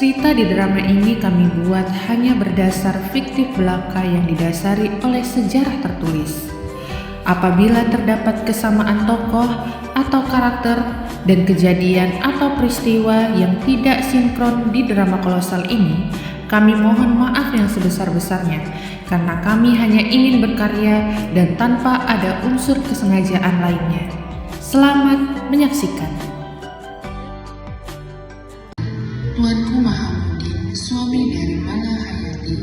Cerita di drama ini kami buat hanya berdasar fiktif belaka yang didasari oleh sejarah tertulis. Apabila terdapat kesamaan tokoh atau karakter dan kejadian atau peristiwa yang tidak sinkron di drama kolosal ini, kami mohon maaf yang sebesar-besarnya karena kami hanya ingin berkarya dan tanpa ada unsur kesengajaan lainnya. Selamat menyaksikan. Tuanku Mahamudin, suami dari Mala Hayati,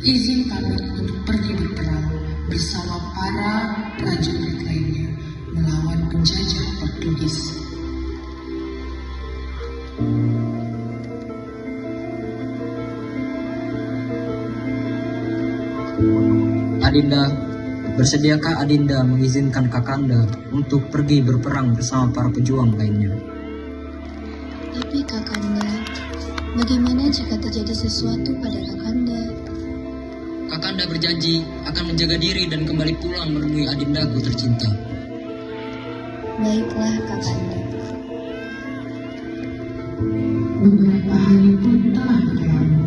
izin pamit untuk pergi berperang bersama para prajurit lainnya melawan penjajah Portugis. Adinda, bersediakah Adinda mengizinkan Kakanda untuk pergi berperang bersama para pejuang lainnya? Tapi Kakanda, bagaimana jika terjadi sesuatu pada Kakanda? Kakanda berjanji akan menjaga diri dan kembali pulang menemui Adindaku tercinta. Baiklah Kakanda. Beberapa hari pun telah berlalu.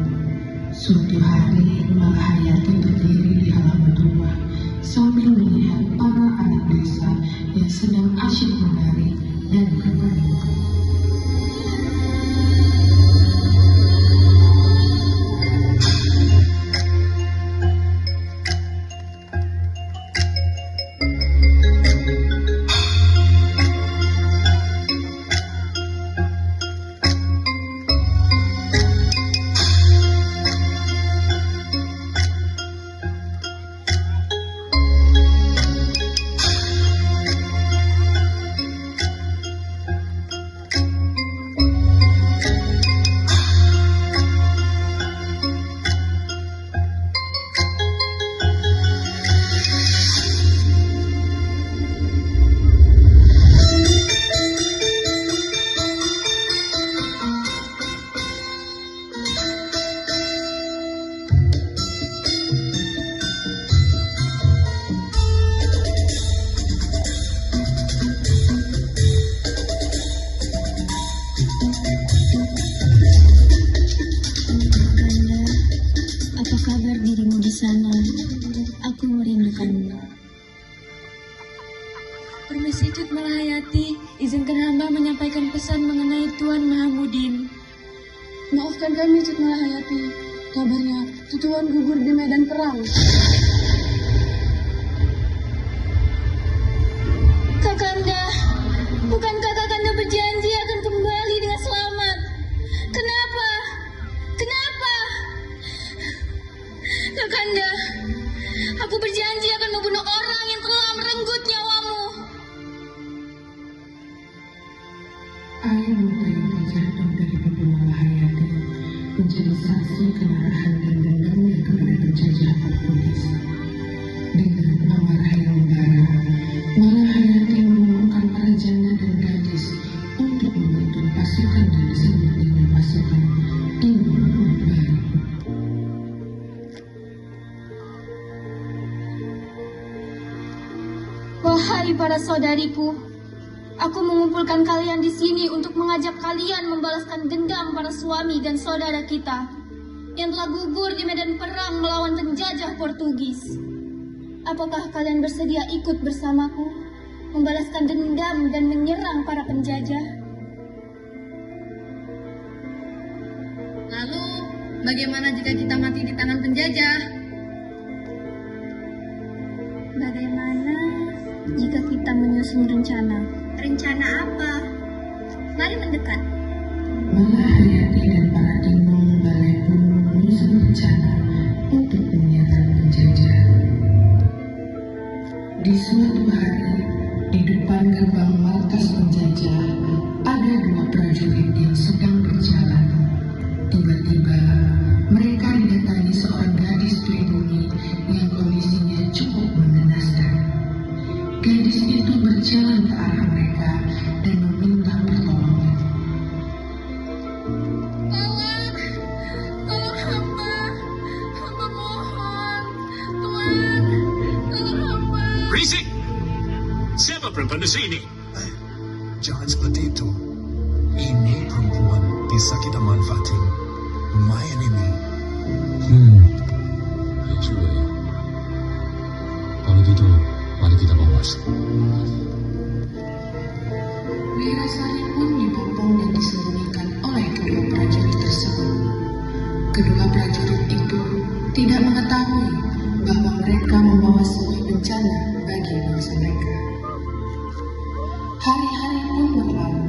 Suatu hari Malahayati berdiri di halaman rumah sambil melihat para anak desa yang sedang asyik menari dan bermain. Sana, aku merindukanmu. Permisi Tut Malahayati, izinkan hamba menyampaikan pesan mengenai Tuan Mahamudin. Maafkan kami Tut Malahayati, kabarnya Tuan gugur di medan perang. Kakanda, bukankah Kakanda berjanji akan kembali dengan selamat? Kenapa? Kakanda, aku berjanji akan membunuh orang yang telah merenggut nyawamu. Air mata yang terjatuh dari pipi Malahayati menjadi saksi kemarahan dan dendamnya kepada penjajah Portugis. Dengan amarah yang membara, Malahayati menemukan para janda dan gadis untuk membantu pasukan dan disebut dengan pasukan Timur Barat. Wahai para saudariku, aku mengumpulkan kalian di sini untuk mengajak kalian membalaskan dendam para suami dan saudara kita yang telah gugur di medan perang melawan penjajah Portugis. Apakah kalian bersedia ikut bersamaku membalaskan dendam dan menyerang para penjajah? Lalu, bagaimana jika kita mati di tangan penjajah? Bagaimana jika kita menyusun rencana? Rencana apa? Mari mendekat. Malahayati dan para timung balai pun menyusun rencana untuk menyerang penjajah. Di suatu hari, di depan gerbang markas penjajah, ada dua prajurit yang sedang berjalan. Tiba-tiba, mereka didatangi seorang gadis pribumi yang kondisinya cukup mengenaskan. Gadis itu berjalan ke arah mereka dan meminta pertolongan. Tolong hamba mohon, Tuan, tolong hamba. Berisik! Siapa perempuan di sini? Jangan seperti itu. Ini perempuan bisa kita manfaatin. mencuri. Kalau gitu, mari kita bawas. Wirasari pun dibopong dan disembunyikan oleh kedua prajurit tersebut. Kedua prajurit itu tidak mengetahui bahwa mereka membawa sebuah bencana bagi bangsa mereka. Hari-hari pun berlalu.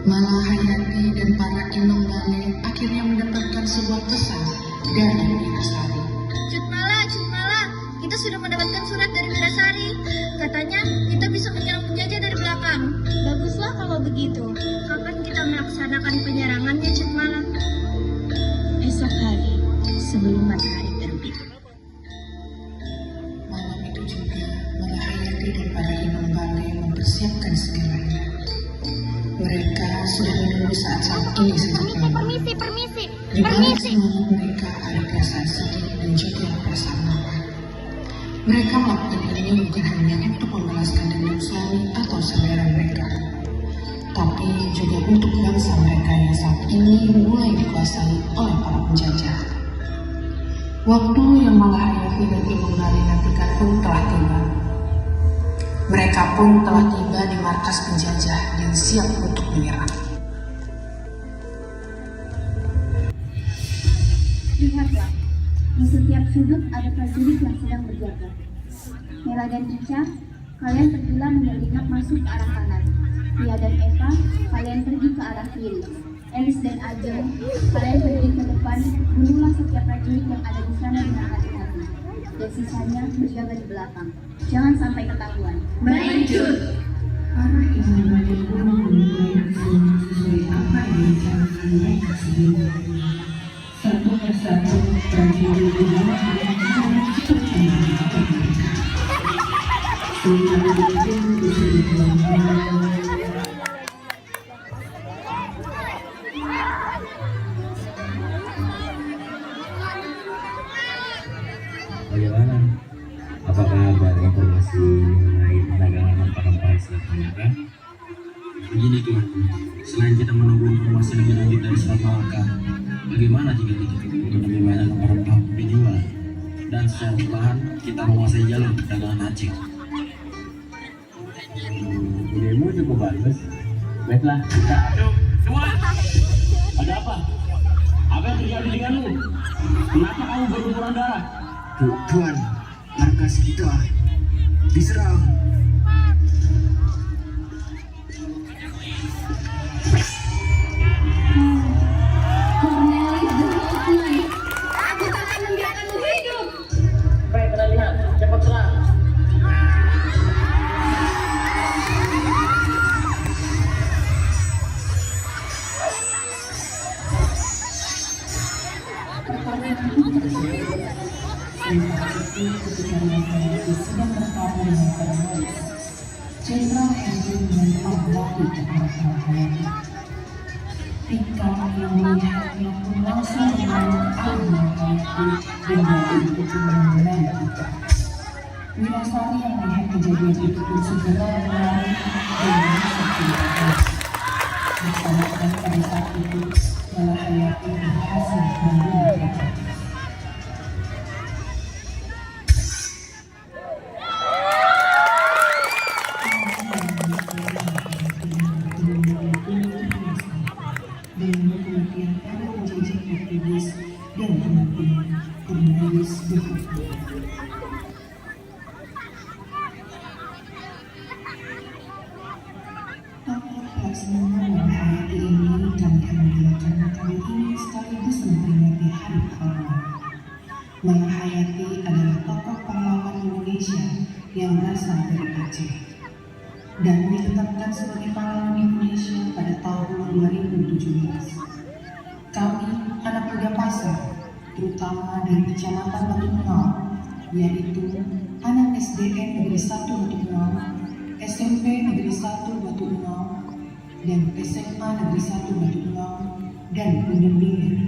Malahayati dan para Inong Bale akhirnya mendapatkan sebuah pesan dari Wirasari. Cutmala, kita sudah mendapatkan surat dari Wirasari. Katanya kita bisa menyerang penjajah dari belakang. Baguslah kalau begitu. Kapan kita melaksanakan penyerangannya, Cutmala? Esok hari, sebelum matahari terbit. Malam itu juga Malahayati dan para Inong Bale mempersiapkan segalanya. Mereka sudah menunggu saat ini sejak lama. Permisi. Di balik semua mereka ada perasaan sedih dan juga perasaan lapar. Mereka melakukan ini bukan hanya untuk membalaskan dendam suami atau saudara mereka, tapi juga untuk bangsa mereka yang saat ini mulai dikuasai oleh para penjajah. Waktu yang Malahayati dan Inong Bale nantikan pun telah tiba. Mereka pun telah tiba di markas penjajah dan siap untuk menyerang. Lihatlah, di setiap sudut ada prajurit yang sedang berjaga. Mela dan Ica, kalian pergilah menyelinap masuk ke arah kanan. Ria dan Eva, kalian pergi ke arah kiri. Elis dan Ajeng, kalian pergi ke depan, bunuhlah setiap prajurit yang ada di sana dengan hati-hati. Dan sisanya berjaga di belakang. Jangan sampai ketahuan. Baik, Cut. Para Inong Bale pun memulai aksi sesuai apa yang direncanakan mereka sebelumnya. Satu persatu prajurit di bawah cepat kembali ke mereka. Sehingga mereka bisa dibuang. Bagaimana? Apakah ada informasi mengenai perdagangan antara Paris dan Panjang? Begini Tuan, selain kita menunggu informasi lebih lanjut dari Selat Malaka, bagaimana jika kita untuk lebih banyak para pelaku penjual dan secara perlahan kita menguasai jalur perdagangan Aceh. Idemu cukup bagus. Baiklah, kita. Semua, Ada apa? Apa yang terjadi denganmu? Kenapa kamu berlumuran darah? Tuan, markas kita diserang. Cornelis dan Otmai, aku tak akan membiarkanmu hidup. Baik, kita lihat. Cepat serang. Sementara itu, ketika Malahayati sedang bertarung dengan para Waris, Jenderal Henry menembak lagi kepada Malahayati. Tika yang melihatnya pun langsung menolong Malahayati dan dia itu mengenai Tika. Wirasari yang melihat kejadian itu pun segera berlari dan masuk ke dalam. Diselamatkan pada saat itu, Malahayati berhasil membunuh Tika. Dengan kematian para penjajah Portugis dan kematian Cornelis berhukum. Tokoh Laksamana Malahayati ini kami ambil karena kami ingin sekaligus memperingati Hari Pahlawan. Malahayati adalah tokoh pahlawan Indonesia yang berasal dari Aceh dan ditetapkan sebagai pahlawan Indonesia pada tahun 2017. Kami, anak muda Pasar, terutama dari Kecamatan Batu Benau, yaitu anak SDN Negeri 1 Batu Benau, SMP Negeri 1 Batu Benau, dan SMA Negeri 1 Batu Benau, dan pembimbingnya